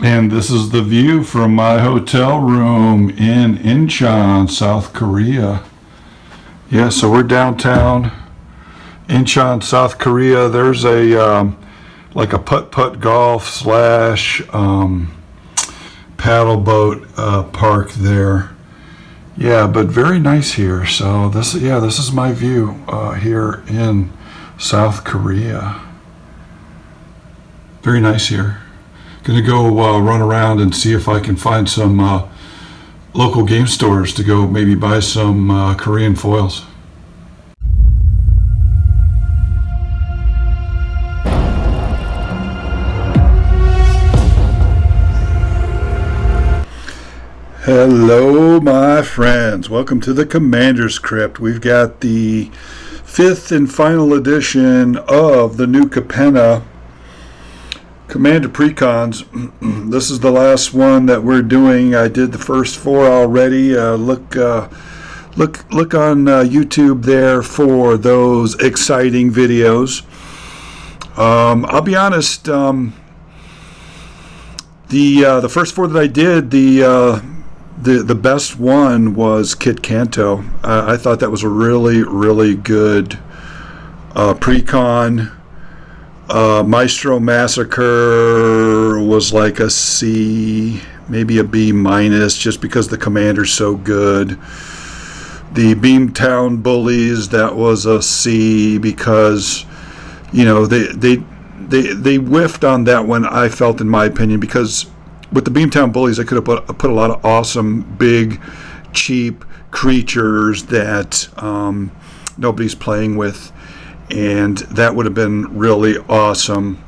And this is the view from my hotel room in Incheon, South Korea. Yeah, so we're downtown Incheon, South Korea. There's a like a putt-putt golf slash paddle boat park there. Yeah, but very nice here. So this is my view here in South Korea. Very nice here. Gonna go run around and see if I can find some local game stores to go maybe buy some Korean foils. Hello my friends, welcome to the Commander's Crypt. We've got the 5th and final edition of the new Capenna Commander Precons. This is the last one that we're doing. I did the first 4 already. Look on YouTube there for those exciting videos. I'll be honest, the first 4 that I did, the best one was Kit Kanto. I thought that was a really good Precon. Maestro Massacre was like a C, maybe a B minus, just because the commander's so good. The Beamtown Bullies, that was a C, because you know they whiffed on that one, I felt, in my opinion, because with the Beamtown Bullies, I could have put a lot of awesome, big, cheap creatures that nobody's playing with, and that would have been really awesome.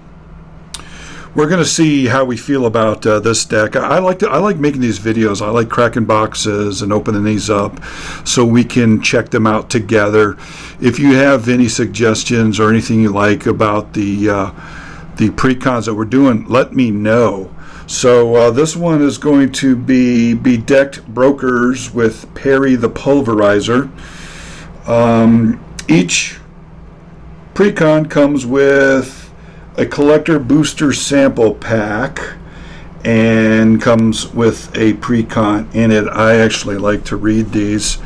We're going to see how we feel about this deck. I like making these videos. I like cracking boxes and opening these up so we can check them out together. If you have any suggestions or anything you like about the Precons that we're doing, let me know. So this one is going to be Bedecked Brokers with Perry the Pulverizer. Each Precon comes with a collector booster sample pack and comes with a Precon in it. I actually like to read these.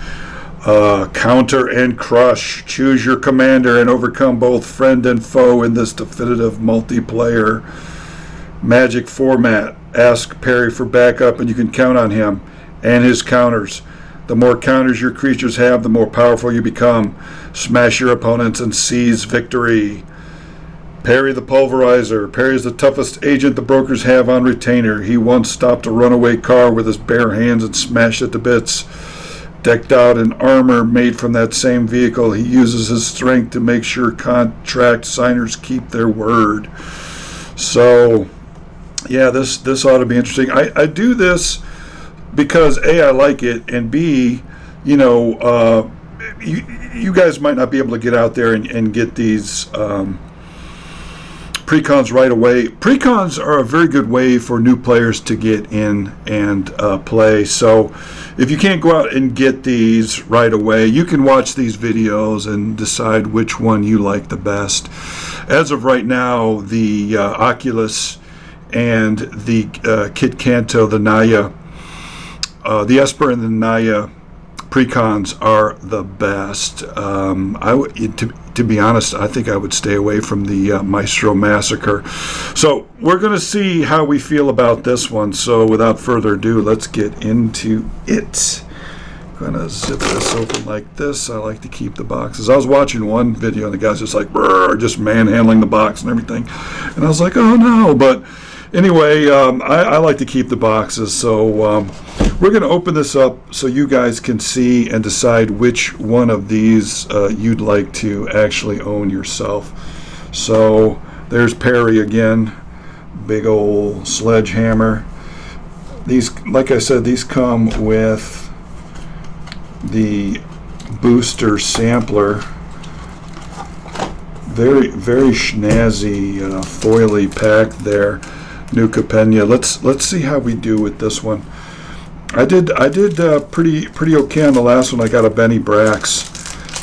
Counter and crush. Choose your commander and overcome both friend and foe in this definitive multiplayer Magic format. Ask Perry for backup and you can count on him and his counters. The more counters your creatures have, the more powerful you become. Smash your opponents and seize victory. Perry the Pulverizer. Perry is the toughest agent the brokers have on retainer. He once stopped a runaway car with his bare hands and smashed it to bits. Decked out in armor made from that same vehicle, he uses his strength to make sure contract signers keep their word. So yeah, this ought to be interesting. I do this because A, I like it, and B, you know, you guys might not be able to get out there and get these Precons right away. Precons are a very good way for new players to get in and play. So if you can't go out and get these right away, you can watch these videos and decide which one you like the best. As of right now, the Oculus and the Kit Kanto, the Naya, the Esper and the Naya Precons are the best. To be honest, I think I would stay away from the Maestro Massacre. So we're going to see how we feel about this one. So without further ado, let's get into it. I'm going to zip this open like this. I like to keep the boxes. I was watching one video and the guy's just like, just manhandling the box and everything. And I was like, oh no. But anyway, I like to keep the boxes, so we're going to open this up so you guys can see and decide which one of these you'd like to actually own yourself. So there's Perry again, big old sledgehammer. These, like I said, these come with the booster sampler. Very snazzy foily pack there. New Capenna. Let's see how we do with this one. I did pretty okay on the last one. I got a Benny Brax.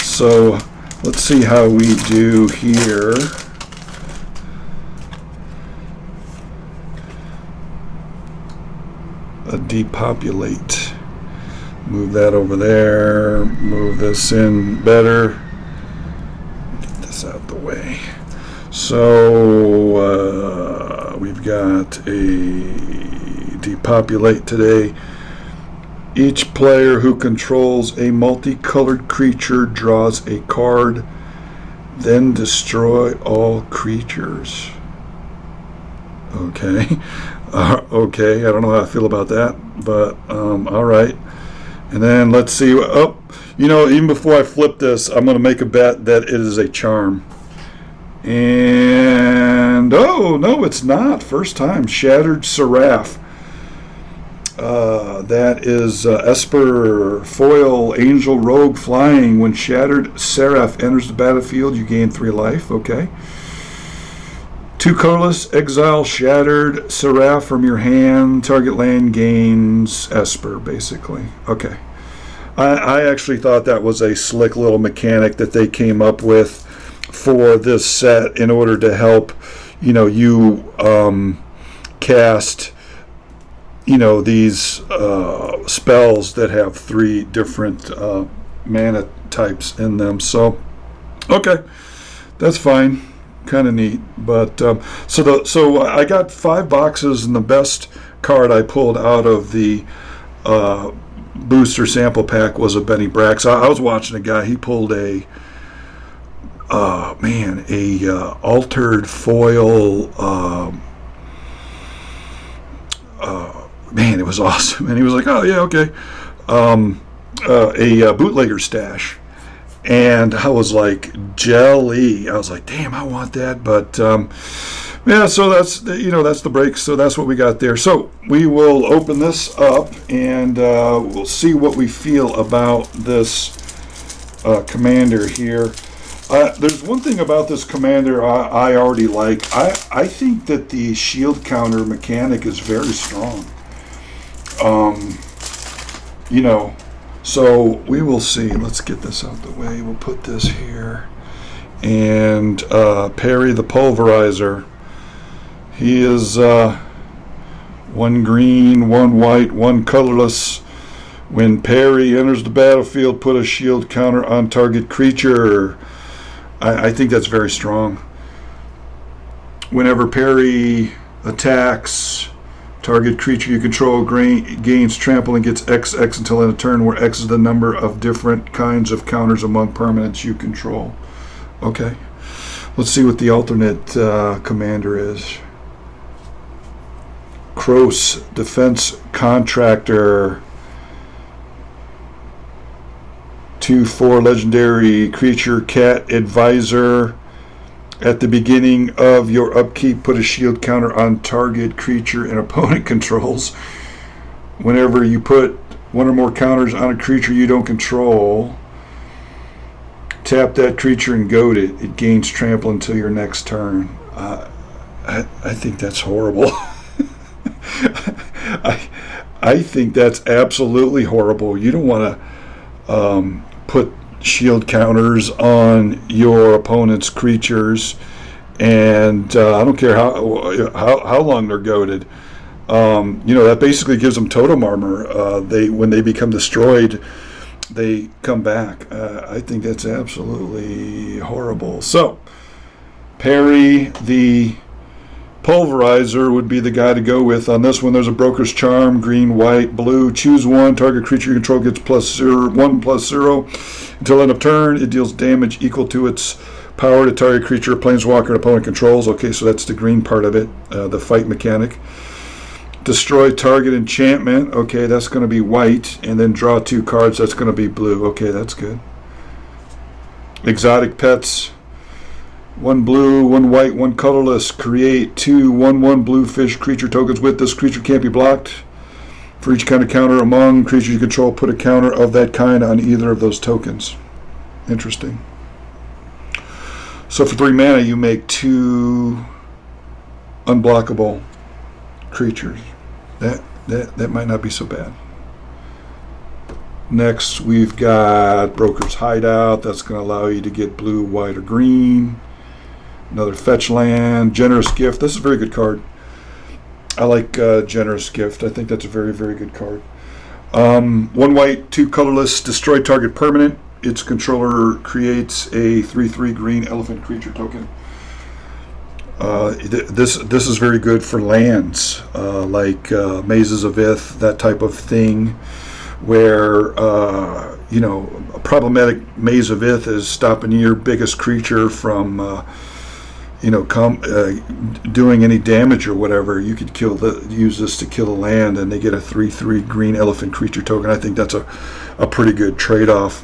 So let's see how we do here. a depopulate. Move that over there. Move this in better. Get this out the way. So we've got a depopulate today. Each player who controls a multicolored creature draws a card, then destroy all creatures. Okay. Okay, I don't know how I feel about that, but all right. And then let's see. Oh, you know, even before I flip this, I'm going to make a bet that it is a charm. And oh no, it's not. First time. Shattered Seraph. That is Esper Foil Angel Rogue Flying. When Shattered Seraph enters the battlefield, you gain 3 life. Okay. 2 colorless. Exile Shattered Seraph from your hand. Target land gains Esper, basically. Okay. I actually thought that was a slick little mechanic that they came up with for this set in order to help, you know, you cast, you know, these spells that have 3 different mana types in them. So, okay, that's fine, kind of neat. But so I got 5 boxes, and the best card I pulled out of the booster sample pack was a Benny Brax. I was watching a guy. He pulled a altered foil. Man, it was awesome. And he was like, "Oh yeah, okay." A bootlegger stash, and I was like jelly. I was like, "Damn, I want that." But yeah, so that's that's the break. So that's what we got there. So we will open this up, and we'll see what we feel about this commander here. There's one thing about this commander I already like. I think that the shield counter mechanic is very strong. You know, so we will see. Let's get this out the way. We'll put this here. And Perry the Pulverizer. He is 1 green, 1 white, 1 colorless. When Perry enters the battlefield, put a shield counter on target creature. I think that's very strong. Whenever Perry attacks, target creature you control gains trample and gets XX until end of turn, where X is the number of different kinds of counters among permanents you control. Okay. Let's see what the alternate commander is. Kroos, Defense Contractor. 2/4 legendary creature, Cat Advisor. At the beginning of your upkeep, put a shield counter on target creature and opponent controls. Whenever you put 1 or more counters on a creature you don't control, tap that creature and goad it. It gains trample until your next turn. I think that's horrible. I think that's absolutely horrible. You don't want to put shield counters on your opponent's creatures, and I don't care how long they're goaded. You know, that basically gives them totem armor. When they become destroyed, they come back. I think that's absolutely horrible. So Perry the Pulverizer would be the guy to go with. On this one, there's a Broker's Charm, green, white, blue. Choose 1. Target creature you control gets +1/+0 until end of turn. It deals damage equal to its power to target creature, planeswalker, and opponent controls. Okay, so that's the green part of it, the fight mechanic. Destroy target enchantment. Okay, that's going to be white. And then draw 2 cards. That's going to be blue. Okay, that's good. Exotic pets. 1 blue, 1 white, 1 colorless. Create 2 1/1 blue fish creature tokens with this. Creature can't be blocked. For each kind of counter among creatures you control, put a counter of that kind on either of those tokens. Interesting. So for 3 mana, you make 2 unblockable creatures. That might not be so bad. Next, we've got Broker's Hideout. That's going to allow you to get blue, white, or green. Another fetch land. Generous Gift. This is a very good card. I like Generous Gift. I think that's a very, very good card. 1 white, 2 colorless, destroy target permanent. Its controller creates a 3/3 green elephant creature token. This is very good for lands, like Mazes of Ith, that type of thing, where you know, a problematic Maze of Ith is stopping your biggest creature from you know, doing any damage or whatever. You could use this to kill a land, and they get a 3/3 green elephant creature token. I think that's a pretty good trade-off.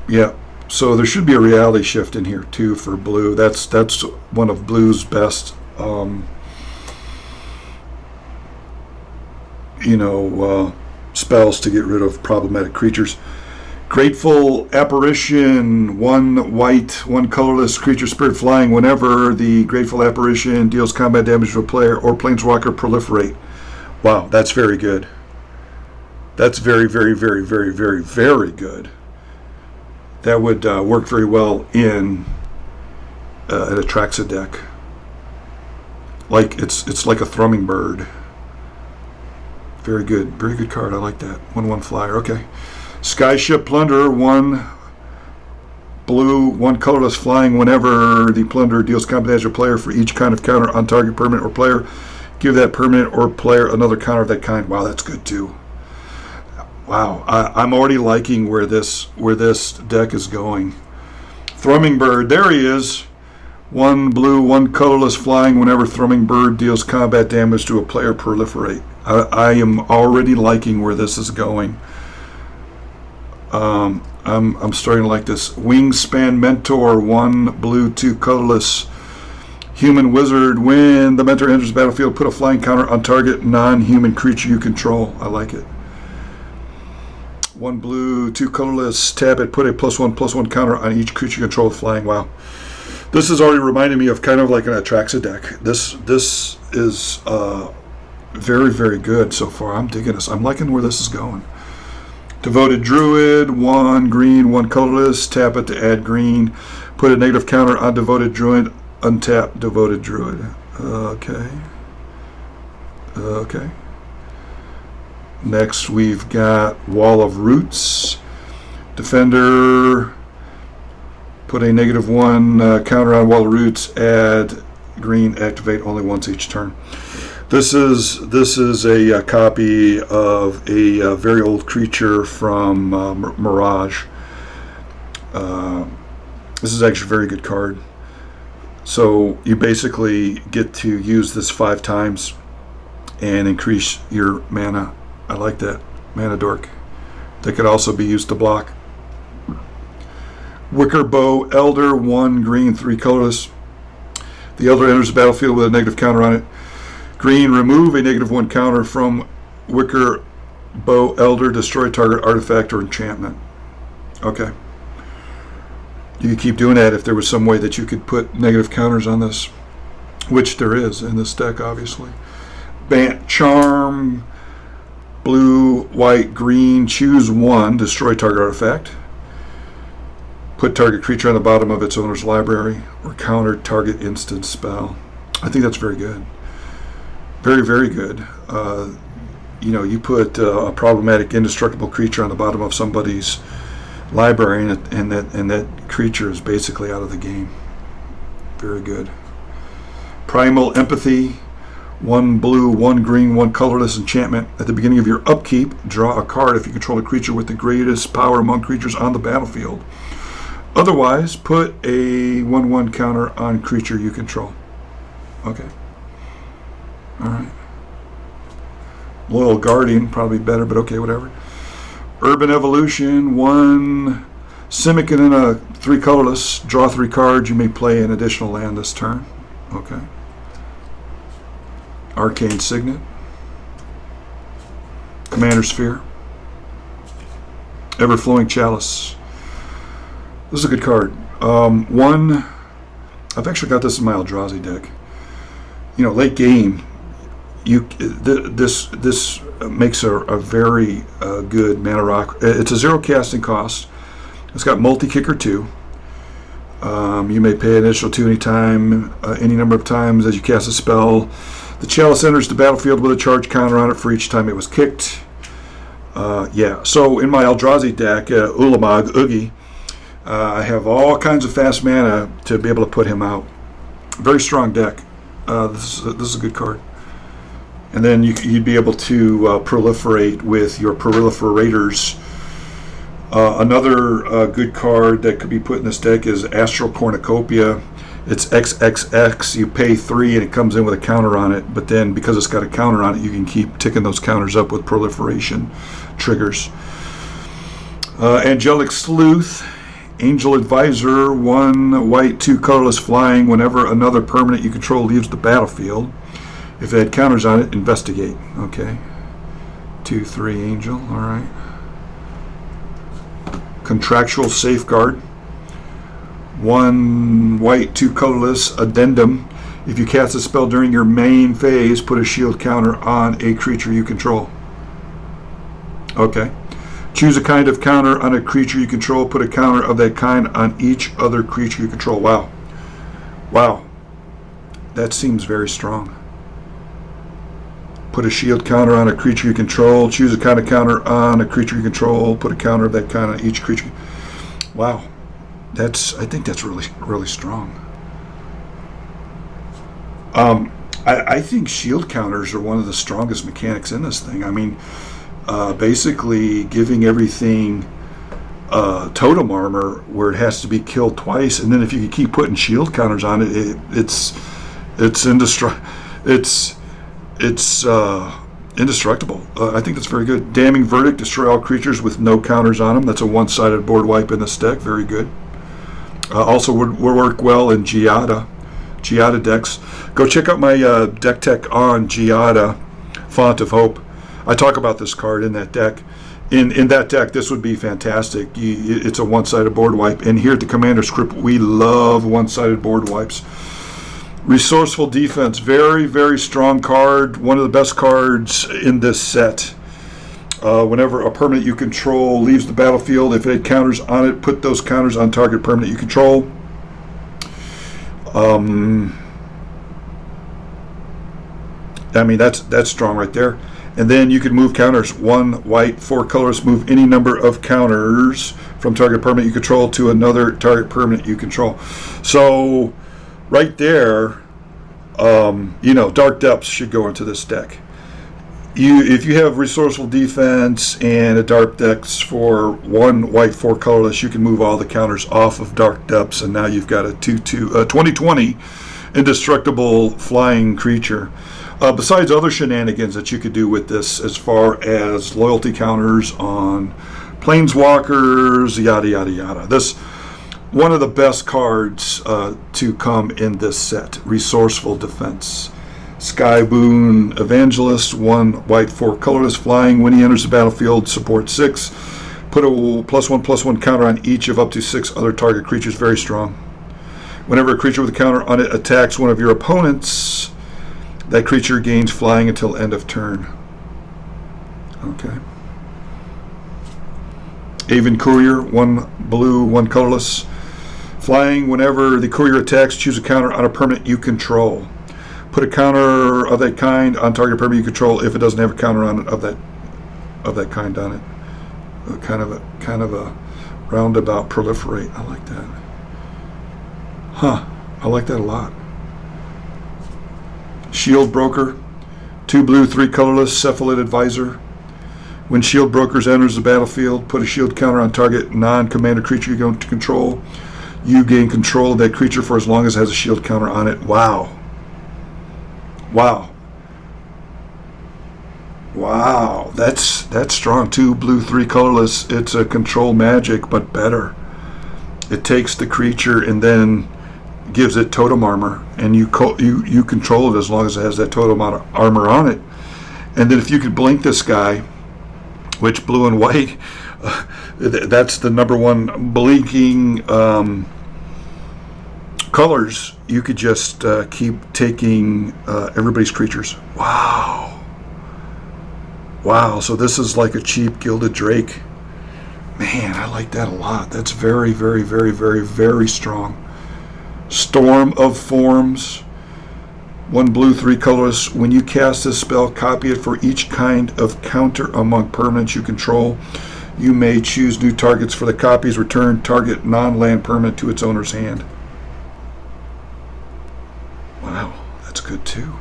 Yeah, so there should be a reality shift in here too for blue. That's one of blue's best you know, spells to get rid of problematic creatures. Grateful Apparition, 1 white, 1 colorless creature spirit flying. Whenever the Grateful Apparition deals combat damage to a player or planeswalker, proliferate. Wow, that's very good. That's very, very, very, very, very, very good. That would work very well in an Atraxa deck. Like it's like a thrumming bird. Very good card. I like that. 1/1 flyer. Okay. Skyship Plunderer, 1 blue, 1 colorless flying. Whenever the Plunderer deals combat damage to a player for each kind of counter on target permanent or player, give that permanent or player another counter of that kind. Wow, that's good too. Wow, I'm already liking where this deck is going. Thrumming Bird, there he is. 1 blue, 1 colorless flying. Whenever Thrumming Bird deals combat damage to a player, proliferate. I am already liking where this is going. I'm starting to like this. Wingspan Mentor, 1 blue, 2 colorless. Human Wizard, when the Mentor enters the battlefield, put a flying counter on target non-human creature you control. I like it. 1 blue, 2 colorless, tap it, put a +1/+1 counter on each creature you control with flying. Wow. This is already reminding me of kind of like an Atraxa deck. This is very, very good so far. I'm digging this. I'm liking where this is going. Devoted Druid, 1 green, 1 colorless, tap it to add green. Put a negative counter on Devoted Druid, untap Devoted Druid. Okay. Okay. Next we've got Wall of Roots. Defender, put a -1 counter on Wall of Roots, add green, activate only once each turn. This is a copy of a very old creature from Mirage. This is actually a very good card. So you basically get to use this 5 times and increase your mana. I like that. Mana Dork. That could also be used to block. Wicker Bow Elder, 1 green, 3 colorless. The Elder enters the battlefield with a negative counter on it. Green, remove a -1 counter from Wicker Bow Elder, destroy target artifact or enchantment. Okay. You could keep doing that if there was some way that you could put negative counters on this, which there is in this deck, obviously. Bant Charm, blue, white, green, choose 1, destroy target artifact. Put target creature on the bottom of its owner's library or counter target instant spell. I think that's very good. Very, very good. You know, you put a problematic indestructible creature on the bottom of somebody's library, and that creature is basically out of the game. Very good. Primal Empathy, 1 blue, 1 green, 1 colorless enchantment. At the beginning of your upkeep, draw a card if you control a creature with the greatest power among creatures on the battlefield. Otherwise, put a 1/1 counter on creature you control. Okay. Alright. Loyal Guardian, probably better, but okay, whatever. Urban Evolution, 1 Simic and a 3 colorless. Draw 3 cards. You may play an additional land this turn. Okay. Arcane Signet. Commander Sphere. Everflowing Chalice. This is a good card. I've actually got this in my Eldrazi deck. You know, late game, this makes a very good mana rock. It's a 0 casting cost. It's got multi-kicker 2. You may pay an additional 2 anytime, any number of times as you cast a spell. The chalice enters the battlefield with a charge counter on it for each time it was kicked. Yeah, so in my Eldrazi deck, Ulamog, Oogie, I have all kinds of fast mana to be able to put him out. Very strong deck. This is a good card. And then you'd be able to proliferate with your proliferators. Another good card that could be put in this deck is Astral Cornucopia. It's XXX. You pay 3 and it comes in with a counter on it. But then because it's got a counter on it, you can keep ticking those counters up with proliferation triggers. Angelic Sleuth. Angel Advisor. 1 white, 2 colorless flying. Whenever another permanent you control leaves the battlefield, if it had counters on it, investigate. Okay. 2, 3 Angel. All right. Contractual Safeguard. 1 white, 2 colorless addendum. If you cast a spell during your main phase, put a shield counter on a creature you control. Okay. Choose a kind of counter on a creature you control. Put a counter of that kind on each other creature you control. Wow. Wow. That seems very strong. Put a shield counter on a creature you control. Choose a kind of counter on a creature you control. Put a counter of that kind on each creature. Wow. I think that's really strong. I think shield counters are one of the strongest mechanics in this thing. I mean, basically giving everything totem armor where it has to be killed twice, and then if you can keep putting shield counters on it, it's indestructible. I think that's very good. Damning Verdict. Destroy all creatures with no counters on them. That's a one-sided board wipe in this deck. Very good. Also would work well in Giada decks. Go check out my deck tech on Giada, Font of Hope. I talk about this card in that deck. In that deck, this would be fantastic. It's a one-sided board wipe. And here at the Commander's Crypt, we love one-sided board wipes. Resourceful Defense. Very, very strong card. One of the best cards in this set. Whenever a permanent you control leaves the battlefield, if it had counters on it, put those counters on target permanent you control. I mean, that's strong right there. And then you can move counters. 1 white, 4 colors. Move any number of counters from target permanent you control to another target permanent you control. So right there, Dark Depths should go into this deck. If you have Resourceful Defense and a Dark Depths for 1 white, 4 colorless, you can move all the counters off of Dark Depths, and now you've got a 2020 indestructible flying creature. Besides other shenanigans that you could do with this, as far as loyalty counters on planeswalkers, yada yada yada. This one of the best cards to come in this set. Resourceful Defense. Sky Boon Evangelist. 1 white, 4 colorless flying. When he enters the battlefield, support 6. Put a +1/+1 counter on each of up to 6 other target creatures. Very strong. Whenever a creature with a counter on it attacks one of your opponents, that creature gains flying until end of turn. Okay. Aven Courier. 1 blue, 1 colorless. Flying. Whenever the courier attacks, choose a counter on a permanent you control. Put a counter of that kind on target permanent you control if it doesn't have a counter on it of that kind on it. Kind of a roundabout proliferate. I like that. I like that a lot. Shield Broker. 2 blue, 3 colorless. Cephalid Advisor. When Shield Brokers enters the battlefield, put a shield counter on target non-commander creature you're going to control. You gain control of that creature for as long as it has a shield counter on it. Wow. Wow. Wow. That's strong. 2 blue, 3 colorless. It's a control magic, but better. It takes the creature and then gives it totem armor, and you control it as long as it has that totem armor on it. And then if you could blink this guy, which blue and white, that's the #1 blinking colors. You could just keep taking everybody's creatures. Wow. So this is like a cheap Gilded Drake. Man, I like that a lot. That's very, very, very, very, very strong. Storm of Forms. 1 blue, 3 colorless. When you cast this spell, copy it for each kind of counter among permanents you control. You may choose new targets for the copies. Return target non-land permanent to its owner's hand. Wow, that's good too.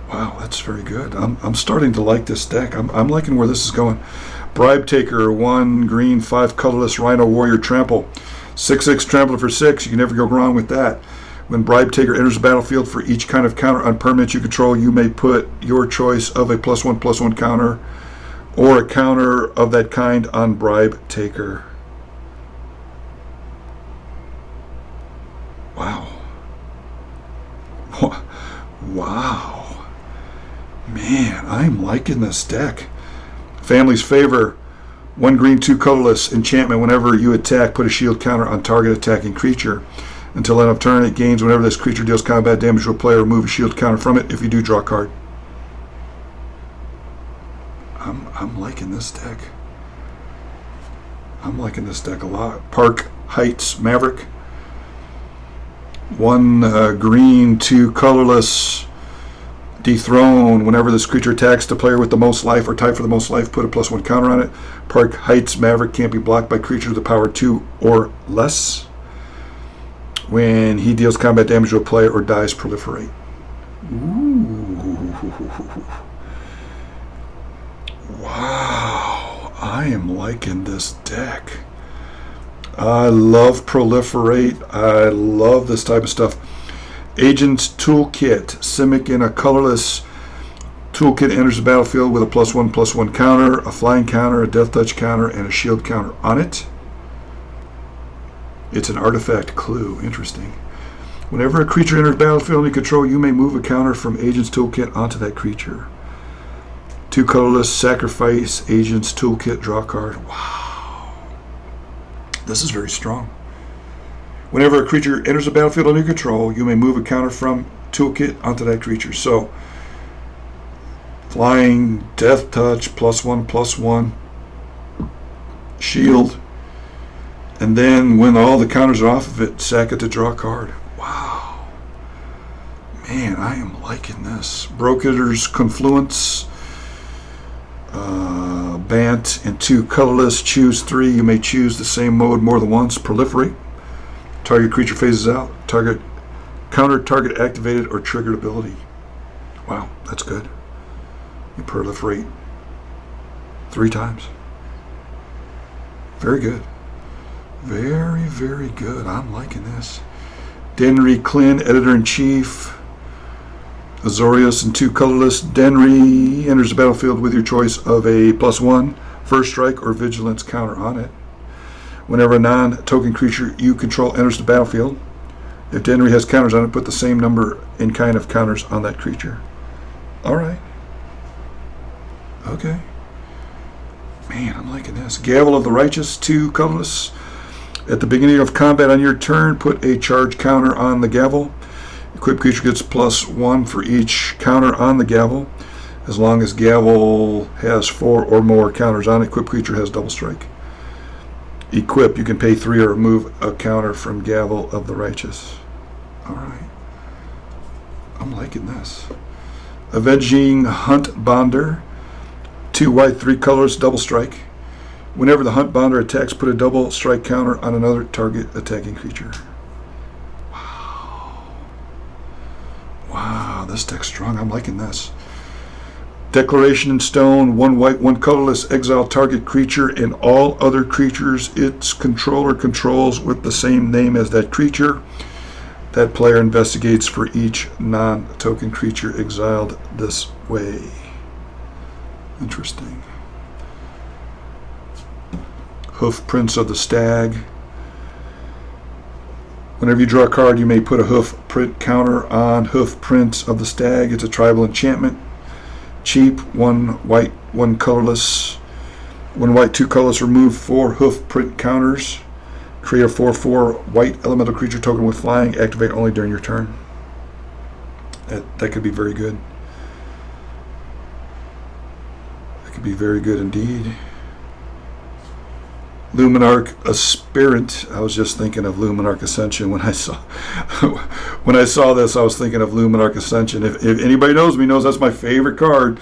Wow, that's very good. I'm starting to like this deck. I'm liking where this is going. Bribe Taker, 1 green, 5 colorless, Rhino Warrior Trample. 6/6 trample for 6. You can never go wrong with that. When Bribe Taker enters the battlefield, for each kind of counter on permanent you control, you may put your choice of a +1/+1 counter or a counter of that kind on Bribe Taker. Wow. Wow. Man, I'm liking this deck. Family's Favor. 1 green, 2 colorless enchantment. Whenever you attack, put a shield counter on target attacking creature. Until end of turn, it gains whenever this creature deals combat damage to a player. Remove a shield counter from it. If you do, draw a card. I'm liking this deck. I'm liking this deck a lot. Park Heights Maverick. 1 green, 2 colorless. Dethrone. Whenever this creature attacks the player with the most life or tied for the most life, put a +1 counter on it. Park Heights Maverick can't be blocked by creatures with the power 2 or less. When he deals combat damage to a player or dies, proliferate. Ooh. Wow. I am liking this deck. I love proliferate. I love this type of stuff. Agent's Toolkit. Simic in a colorless toolkit enters the battlefield with a +1/+1 counter, a flying counter, a death touch counter, and a shield counter on it. It's an artifact clue. Interesting. Whenever a creature enters the battlefield under control, you may move a counter from Agent's Toolkit onto that creature. 2 colorless, sacrifice Agent's Toolkit, draw a card. Wow. This is very strong. Whenever a creature enters the battlefield under control, you may move a counter from Toolkit onto that creature. So, flying, death touch, +1/+1, shield, and then when all the counters are off of it, sack it to draw a card. Wow. Man, I am liking this. Broker's Confluence. Bant and 2 colorless. Choose 3. You may choose the same mode more than once. Proliferate. Target creature phases out. Target counter target activated or triggered ability. Wow, that's good. You proliferate 3 times. Very good. Very, very good. I'm liking this. Denry Klin, Editor-in-Chief. Azorius and 2 colorless. Denry enters the battlefield with your choice of a +1 first strike or vigilance counter on it. Whenever a non-token creature you control enters the battlefield, if Denry has counters on it, put the same number in kind of counters on that creature. Alright. Okay. Man, I'm liking this. Gavel of the Righteous, 2 colorless. At the beginning of combat on your turn, put a charge counter on the Gavel. Equipped creature gets +1 for each counter on the Gavel. As long as Gavel has 4 or more counters on it, equipped creature has double strike. Equip, you can pay 3 or remove a counter from Gavel of the Righteous. Alright. I'm liking this. Avenging Hunt Bonder. 2 white, 3 colors, double strike. Whenever the Hunt Bonder attacks, put a double strike counter on another target attacking creature. Wow. Wow, this deck's strong. I'm liking this. Declaration in Stone, 1 white, 1 colorless, exile target creature and all other creatures its controller controls with the same name as that creature. That player investigates for each non-token creature exiled this way. Interesting. Hoof, Prince of the Stag. Whenever you draw a card, you may put a Hoof print counter on Hoof, Prince of the Stag. It's a tribal enchantment. Cheap, 1 white, 1 colorless. 1 white, 2 colorless, remove 4 Hoof print counters. Create a 4/4 white elemental creature token with flying. Activate only during your turn. That could be very good. That could be very good indeed. Luminarch Aspirant. I was just thinking of Luminarch Ascension when I saw this. I was thinking of Luminarch Ascension. If anybody knows me, knows that's my favorite card.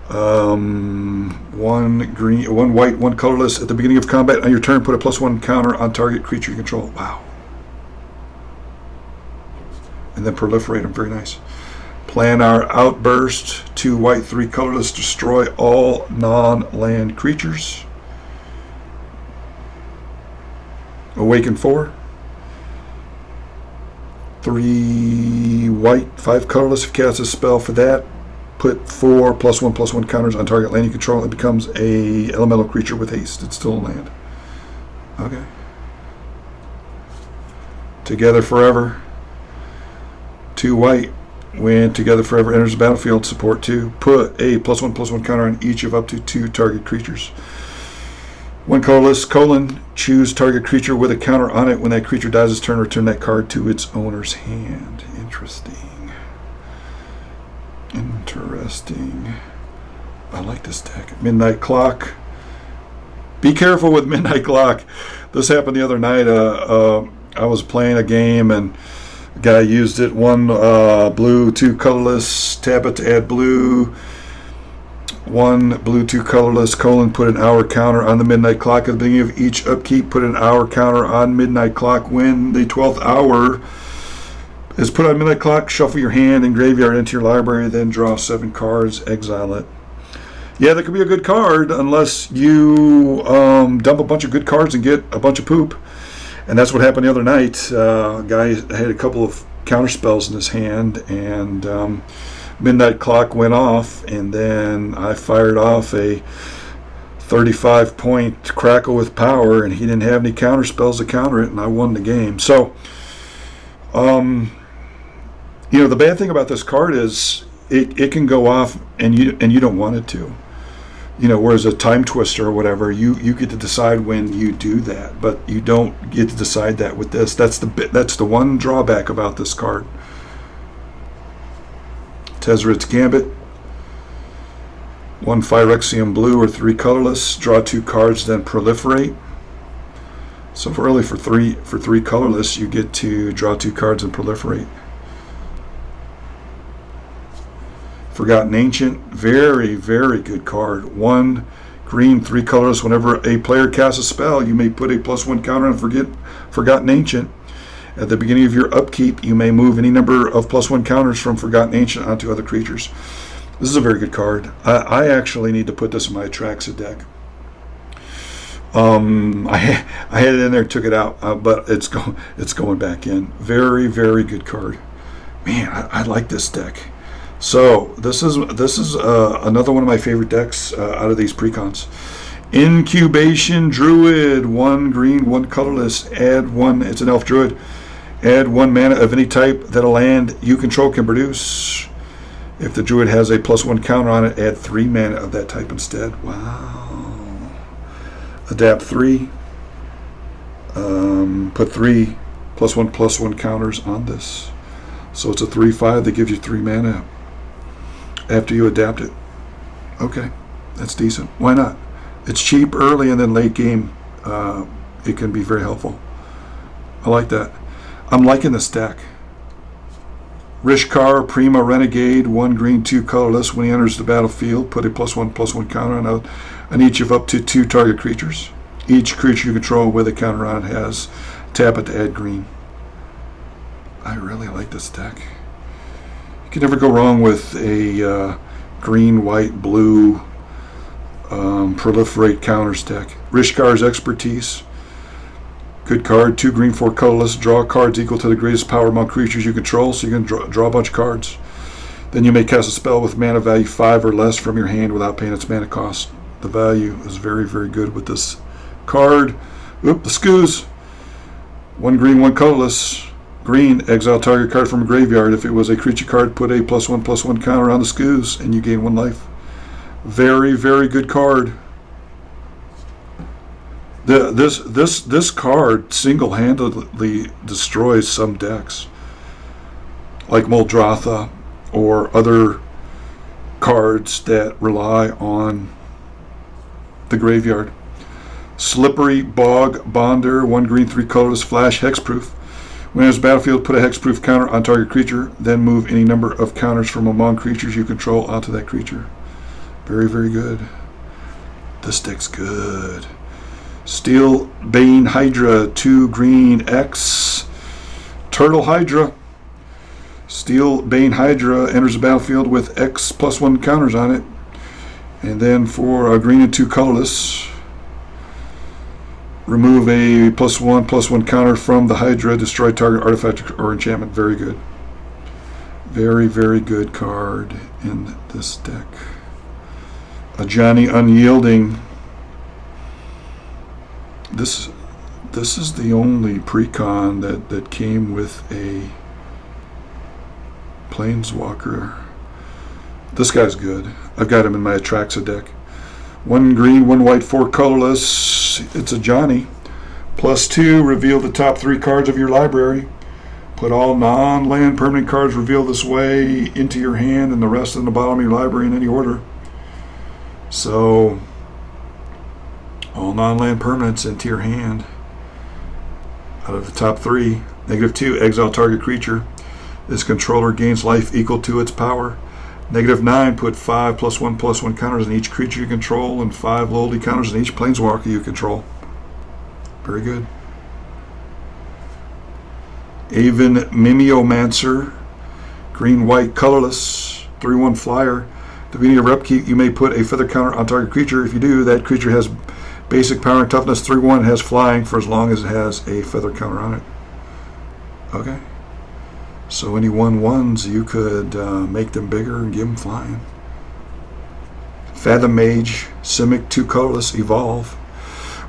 One green, one white, one colorless. At the beginning of combat on your turn, put a +1 counter on target creature you control. Wow. And then proliferate them. Very nice. Planar Outburst. 2 white, 3 colorless. Destroy all non-land creatures. Awaken 4. 3 white, 5 colorless. If you cast a spell for that, put 4 +1/+1 counters on target land you control. It becomes a elemental creature with haste. It's still a land. Okay. Together Forever. 2 white. When Together Forever enters the battlefield, support 2. Put a +1/+1 counter on each of up to 2 target creatures. 1 colorless, choose target creature with a counter on it. When that creature dies its turn, return that card to its owner's hand. Interesting. Interesting. I like this deck. Midnight Clock. Be careful with Midnight Clock. This happened the other night. I was playing a game and a guy used it. 1 blue, 2 colorless. Tap it to add blue. 1 blue, 2 colorless, put an hour counter on the Midnight Clock. At the beginning of each upkeep, put an hour counter on Midnight Clock. When the 12th hour is put on Midnight Clock, shuffle your hand and graveyard into your library, then draw 7 cards, exile it. Yeah, that could be a good card unless you dump a bunch of good cards and get a bunch of poop. And that's what happened the other night. Guy had a couple of counter spells in his hand, and Midnight Clock went off, and then I fired off a 35-point Crackle with Power, and he didn't have any counter spells to counter it, and I won the game. So, you know, the bad thing about this card is it can go off, and you don't want it to. You know, whereas a Time Twister or whatever, you get to decide when you do that, but you don't get to decide that with this. That's the one drawback about this card. Tezzeret's Gambit. 1 Phyrexian blue or 3 colorless. Draw 2 cards, then proliferate. So for 3 colorless, you get to draw 2 cards and proliferate. Forgotten Ancient, very, very good card. 1 green, 3 colorless. Whenever a player casts a spell, you may put a +1 counter on Forgotten Ancient. At the beginning of your upkeep, you may move any number of +1 counters from Forgotten Ancient onto other creatures. This is a very good card. I actually need to put this in my Atraxa deck. I had it in there, took it out, but it's going back in. Very, very good card. Man, I like this deck. So this is another one of my favorite decks out of these precons. Incubation Druid. 1 green, 1 colorless. Add 1. It's an elf druid. Add 1 mana of any type that a land you control can produce. If the druid has a +1 counter on it, add 3 mana of that type instead. Wow. Adapt 3. Put 3 +1/+1 counters on this. So it's a 3/5 that gives you 3 mana after you adapt it. Okay, that's decent. Why not? It's cheap early, and then late game it can be very helpful. I like that. I'm liking this deck. Rishkar, Prima Renegade, 1 green, 2 colorless. When he enters the battlefield, put a +1/+1 counter on each of up to 2 target creatures. Each creature you control with a counter on it has tap it to add green. I really like this deck. You can never go wrong with a green, white, blue proliferate counters deck. Rishkar's Expertise. Good card. 2 green, 4 colorless. Draw cards equal to the greatest power among creatures you control, so you can draw a bunch of cards. Then you may cast a spell with mana value 5 or less from your hand without paying its mana cost. The value is very, very good with this card. Oop, the Scoos. 1 green, 1 colorless. Green, exile target card from a graveyard. If it was a creature card, put a +1/+1 counter on the Scoos, and you gain 1 life. Very, very good card. This card single-handedly destroys some decks, like Muldrotha or other cards that rely on the graveyard. Slippery Bog Bonder, 1 green, 3 colorless, flash, hexproof. When it enters the battlefield, put a hexproof counter on target creature, then move any number of counters from among creatures you control onto that creature. Very, very good. This deck's good. Steel Bane Hydra, 2 green, X. Turtle Hydra. Steel Bane Hydra enters the battlefield with X +1 counters on it. And then for a green and 2 colorless, remove a +1/+1 counter from the Hydra, destroy target artifact or enchantment. Very good. Very, very good card in this deck. A Johnny Unyielding. This is the only Precon that came with a Planeswalker. This guy's good. I've got him in my Atraxa deck. 1 green, 1 white, 4 colorless. It's a Johnny. +2, reveal the top 3 cards of your library. Put all non-land permanent cards revealed this way into your hand and the rest in the bottom of your library in any order. So, all non-land permanents into your hand. Out of the top 3, -2, exile target creature. This controller gains life equal to its power. -9, put 5 +1/+1 counters on each creature you control and 5 loyalty counters on each planeswalker you control. Very good. Aven Mimeomancer, green-white, colorless, 3/1 flyer. At the beginning of your upkeep, you may put a feather counter on target creature. If you do, that creature has basic power and toughness 3/1 and has flying for as long as it has a feather counter on it. Okay. So any 1/1s, you could make them bigger and give them flying. Fathom Mage, Simic, 2 colorless, evolve.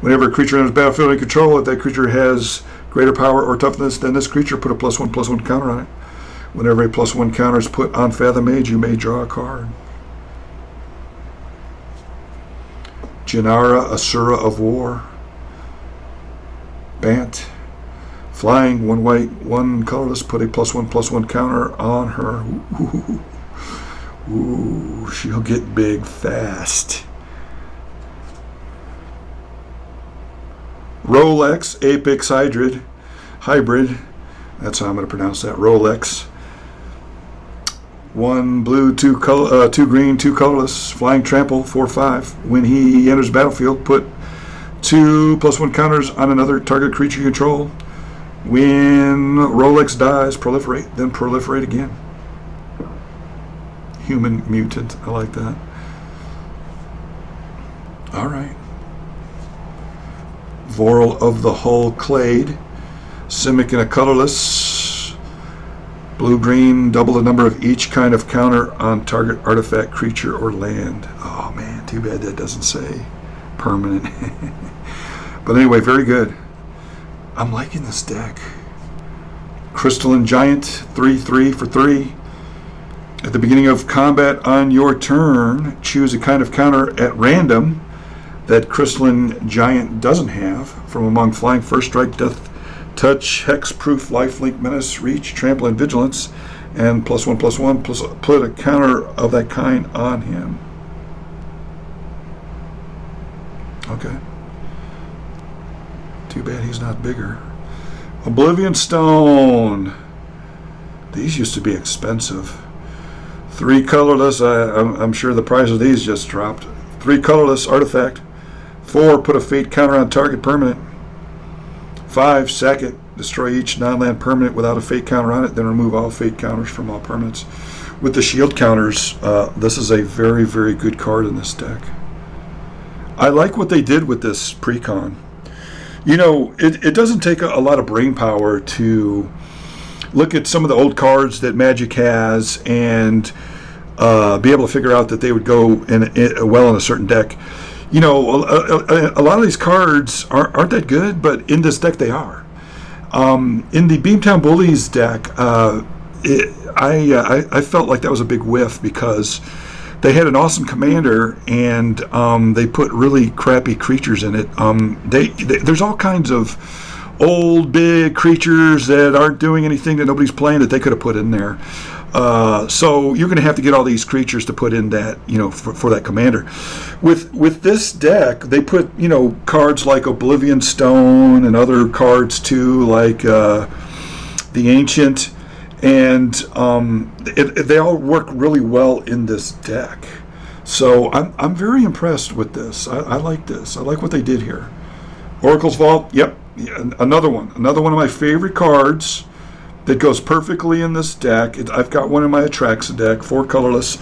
Whenever a creature enters battlefield and control, if that creature has greater power or toughness than this creature, put a +1/+1 counter on it. Whenever a +1 counter is put on Fathom Mage, you may draw a card. Janara, Asura of War. Bant. Flying, 1 white, 1 colorless, put a +1/+1 counter on her. Ooh, she'll get big fast. Rolex, Apex Hybrid. That's how I'm going to pronounce that. Rolex. 1 blue, 2 green, 2 colorless, flying trample, 4/5. When he enters the battlefield, put 2 +1 counters on another target creature you control. When Rolex dies, proliferate, then proliferate again. Human mutant, I like that. All right. Voral of the Hull Clade, Simic in a colorless, blue-green, double the number of each kind of counter on target artifact, creature, or land. Oh man, too bad that doesn't say permanent. But anyway, very good. I'm liking this deck. Crystalline Giant, 3/3 for 3. At the beginning of combat on your turn, choose a kind of counter at random that Crystalline Giant doesn't have from among flying, first strike, death, touch, hexproof, lifelink, menace, reach, trample, and vigilance, and +1/+1, put a counter of that kind on him. Okay. Too bad he's not bigger. Oblivion Stone. These used to be expensive. 3 colorless. I'm sure the price of these just dropped. 3 colorless artifact. 4, put a fate counter on target permanent. 5, sack it. Destroy each non-land permanent without a fate counter on it. Then remove all fate counters from all permanents. With the shield counters, this is a very, very good card in this deck. I like what they did with this Precon. You know, it doesn't take a lot of brain power to look at some of the old cards that Magic has and be able to figure out that they would go well in a certain deck. You know, a lot of these cards aren't that good, but in this deck they are. In the Beamtown Bullies deck, I felt like that was a big whiff because they had an awesome commander and they put really crappy creatures in it. There's all kinds of old big creatures that aren't doing anything that nobody's playing that they could have put in there. So you're going to have to get all these creatures to put in that, for that commander. With this deck, they put, cards like Oblivion Stone and other cards too, like the Ancient, and they all work really well in this deck. So I'm very impressed with this. I like this. I like what they did here. Oracle's Vault, yep, another one of my favorite cards that goes perfectly in this deck. I've got one in my Atraxa deck, 4 colorless.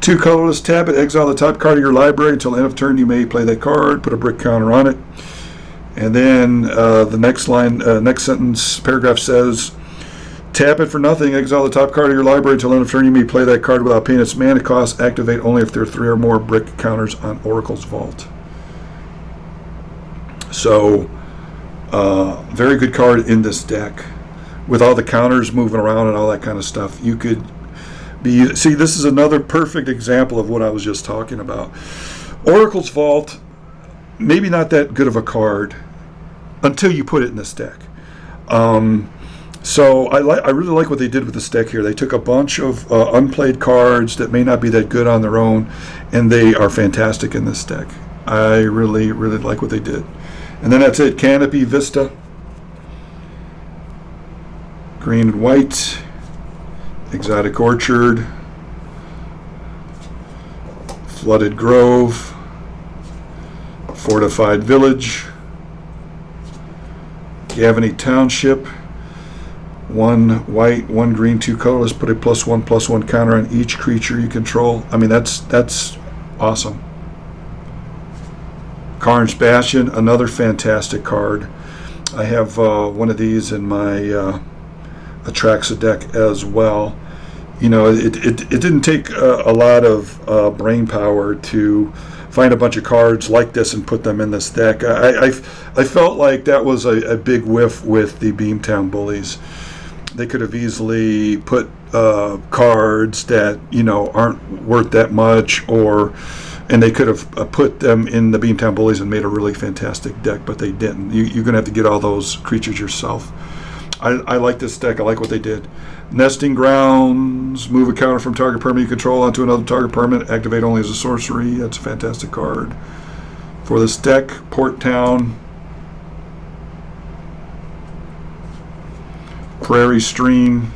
2 colorless, tap it, exile the top card of your library. Until end of turn, you may play that card, put a brick counter on it. And then the next line, next sentence, paragraph says, tap it for nothing, exile the top card of your library. Until end of turn, you may play that card without paying its mana cost. Activate only if there are 3 or more brick counters on Oracle's Vault. So, very good card in this deck. With all the counters moving around and all that kind of stuff, you could see, this is another perfect example of what I was just talking about. Oracle's Vault, maybe not that good of a card until you put it in this deck. So I really like what they did with this deck here. They took a bunch of unplayed cards that may not be that good on their own, and they are fantastic in this deck. I really, really like what they did. And then that's it. Canopy Vista. Green and white, Exotic Orchard, Flooded Grove, Fortified Village, Gavany Township, 1 white, 1 green, 2 colorless, put a +1/+1 counter on each creature you control. I mean, that's awesome. Karn's Bastion, another fantastic card. I have one of these in my Atraxa deck as well. It didn't take a lot of brain power to find a bunch of cards like this and put them in this deck. I felt like that was a big whiff with the Beamtown Bullies. They could have easily put cards that aren't worth that much, and they could have put them in the Beamtown Bullies and made a really fantastic deck, but they didn't. You're going to have to get all those creatures yourself. I like this deck. I like what they did. Nesting Grounds, move a counter from target permanent you control onto another target permanent, activate only as a sorcery. That's a fantastic card for this deck. Port Town, Prairie Stream,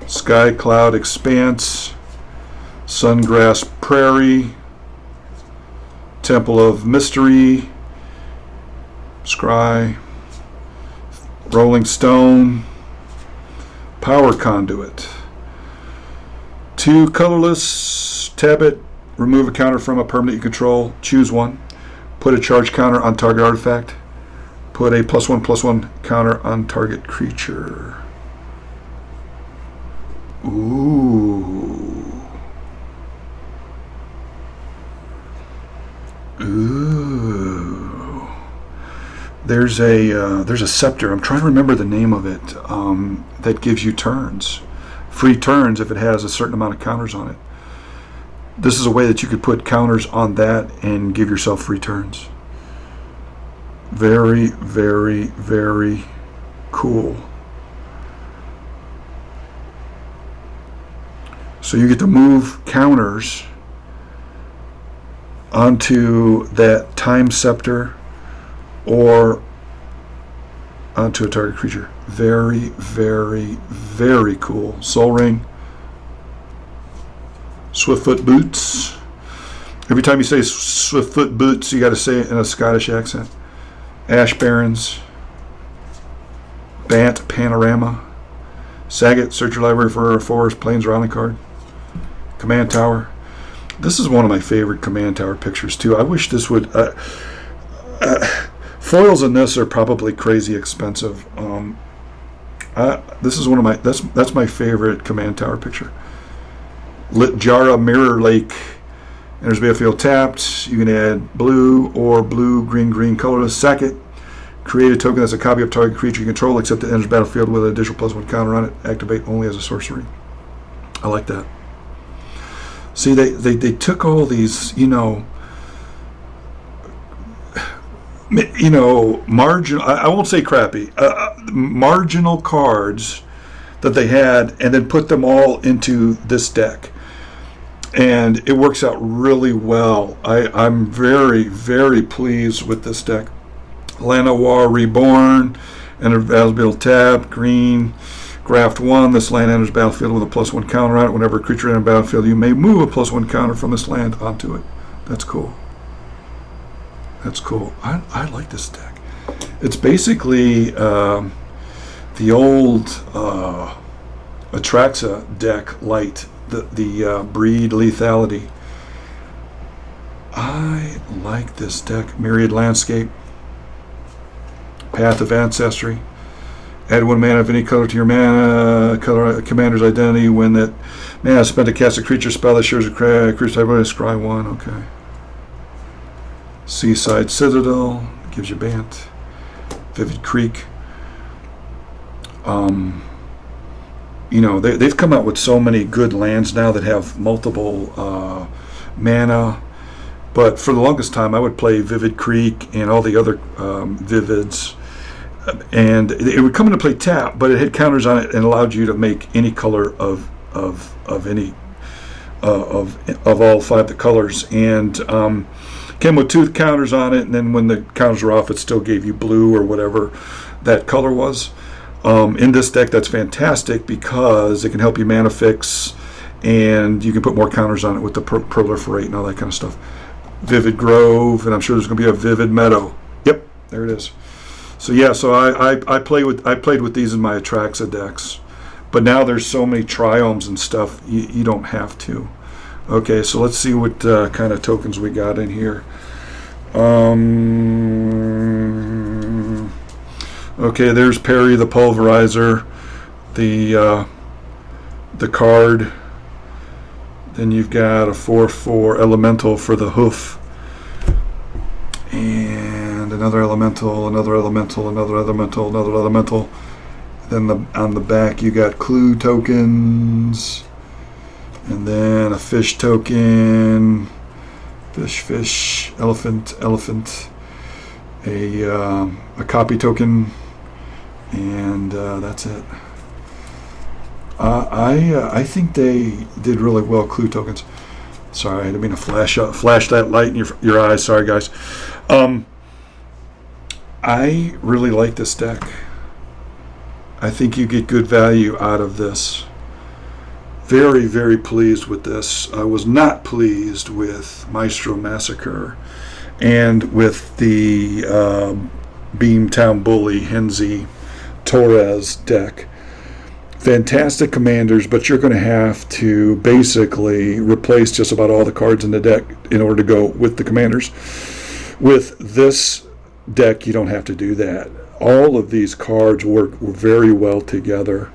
Sky Cloud Expanse, Sungrass Prairie, Temple of Mystery, Scry, Rolling Stone, Power Conduit. 2 colorless, tap it, remove a counter from a permanent you control, choose 1, put a charge counter on target artifact, put a +1/+1 counter on target creature. Ooh. There's a scepter. I'm trying to remember the name of it. That gives you turns, free turns if it has a certain amount of counters on it. This is a way that you could put counters on that and give yourself free turns. Very, very, very cool. So you get to move counters onto that Time Scepter or onto a target creature. Very, very, very cool. Soul Ring, Swiftfoot Boots. Every time you say Swiftfoot Boots, you got to say it in a Scottish accent. Ash Barrens, Bant Panorama, Saget, search your library for a forest, plains, or island card. Command Tower. This is one of my favorite Command Tower pictures too. I wish this would. Foils in this are probably crazy expensive. This is one of my. That's my favorite Command Tower picture. Jara Mirror Lake. Enters battlefield tapped. You can add blue or blue, green, green, colorless. Sack it. Create a token that's a copy of target creature you control, except it enters battlefield with an additional +1 counter on it. Activate only as a sorcery. I like that. See, they took all these, marginal. I won't say crappy. Marginal cards that they had and then put them all into this deck. And it works out really well. I'm very, very pleased with this deck. Llanowar Reborn, enter battlefield tap, green, graft 1. This land enters battlefield with a +1 counter on it. Whenever a creature enters battlefield, you may move a +1 counter from this land onto it. That's cool. That's cool. I like this deck. It's basically the old Atraxa deck light, the breed lethality. I like this deck. Myriad Landscape, Path of Ancestry. Add 1 mana of any color to your mana commander's identity. When that mana is spent to cast a creature spell that shares a creature type, scry 1. Okay. Seaside Citadel gives you Bant. Vivid Creek. You know, they've come out with so many good lands now that have multiple mana. But for the longest time, I would play Vivid Creek and all the other Vivids. And it would come into play tap, but it had counters on it and allowed you to make any color of any of all 5 the colors. And came with 2 counters on it, and then when the counters were off, it still gave you blue or whatever that color was. In this deck, that's fantastic because it can help you mana fix, and you can put more counters on it with the proliferate and all that kind of stuff. Vivid Grove, and I'm sure there's going to be a Vivid Meadow. Yep, there it is. So yeah, so I played with these in my Atraxa decks, but now there's so many triomes and stuff, you don't have to. Okay, so let's see what kind of tokens we got in here. Okay, there's Perry the Pulverizer, the card. Then you've got a 4/4 elemental for the Hoof, and another elemental, another elemental, another elemental, another elemental. Then on the back you got clue tokens. And then a fish token, fish, elephant, a copy token, and that's it. I think they did really well, clue tokens. Sorry, I didn't mean to flash that light in your eyes. Sorry, guys. I really like this deck. I think you get good value out of this. Very, very pleased with this. I was not pleased with Maestro Massacre and with the Beamtown Bully Henzi Torres deck. Fantastic commanders, but you're going to have to basically replace just about all the cards in the deck in order to go with the commanders. With this deck, you don't have to do that. All of these cards work very well together.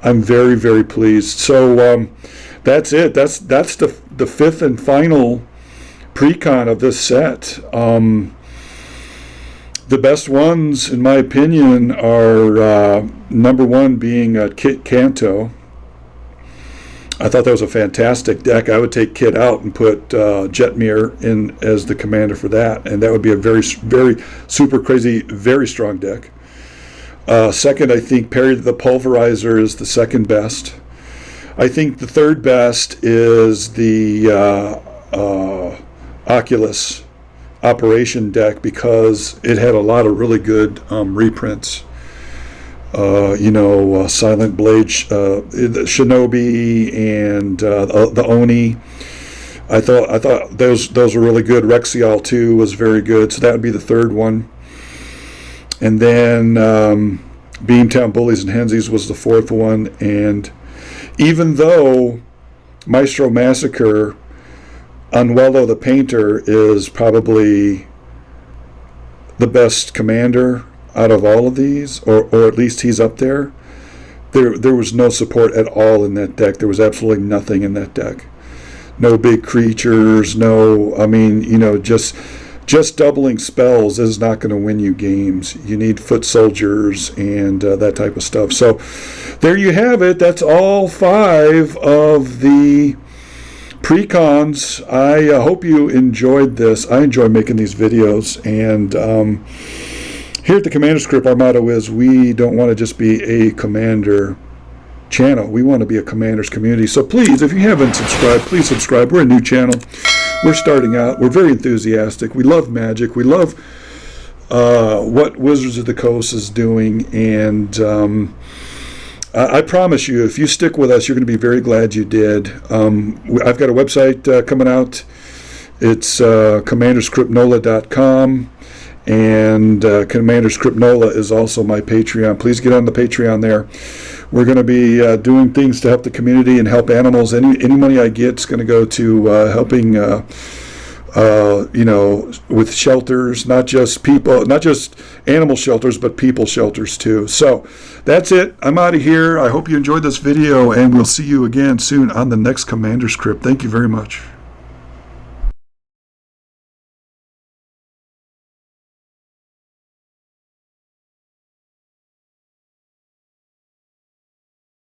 I'm very, very pleased. So that's it. That's the 5th and final Precon of this set. The best ones, in my opinion, are number 1 being Kit Kanto. I thought that was a fantastic deck. I would take Kit out and put Jetmir in as the commander for that, and that would be a very, very super crazy, very strong deck. Second, I think Perry the Pulverizer is the second best. I think the third best is the Oculus Operation deck because it had a lot of really good reprints. Silent Blade, the Shinobi, and the Oni. I thought those were really good. Rexial 2 was very good, so that would be the third one. And then Beamtown Bullies and Henzis was the fourth one. And even though Maestro Massacre, Anuelo the Painter is probably the best commander out of all of these, or at least he's up there, there was no support at all in that deck. There was absolutely nothing in that deck. No big creatures, just doubling spells is not going to win you games. You need foot soldiers and that type of stuff. So there you have it. That's all 5 of the Precons. I hope you enjoyed this. I enjoy making these videos. And here at the Commander's Crypt, our motto is we don't want to just be a commander. channel. We want to be a Commanders community. So please, if you haven't subscribed, please subscribe. We're a new channel. We're starting out. We're very enthusiastic. We love Magic. We love what Wizards of the Coast is doing, and I promise you, if you stick with us, you're going to be very glad you did. I've got a website coming out. It's commanderscryptnola.com, and Commanders Cryptnola is also my Patreon. Please get on the Patreon there. We're going to be doing things to help the community and help animals. Any money I get is going to go to helping with shelters, not just people, not just animal shelters, but people shelters too. So that's it. I'm out of here. I hope you enjoyed this video, and we'll see you again soon on the next Commander's Crypt. Thank you very much.